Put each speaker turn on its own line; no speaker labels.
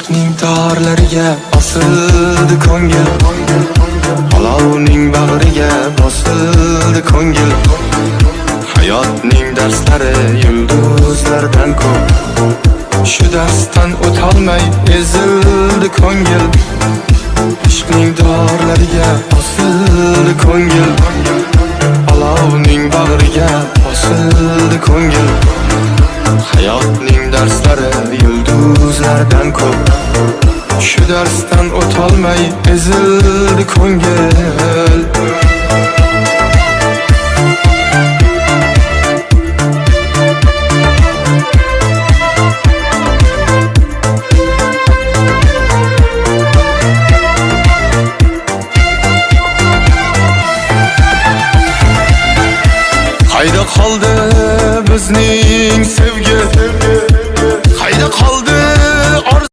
ishqning torlariga osildi ko'ngil, olovning bag'riga bosildi ko'ngil. Hayotning darslari yulduzlardan ko'p, shu darsdan o'tolmay ezildi ko'ngil. Ishqning torlariga osildi ko'ngil, olovning bag'riga bosildi ko'ngil. Hayotning darslari yulduzlardan ko'p, shu darsdan o'tolmay ezildi ko'ngil.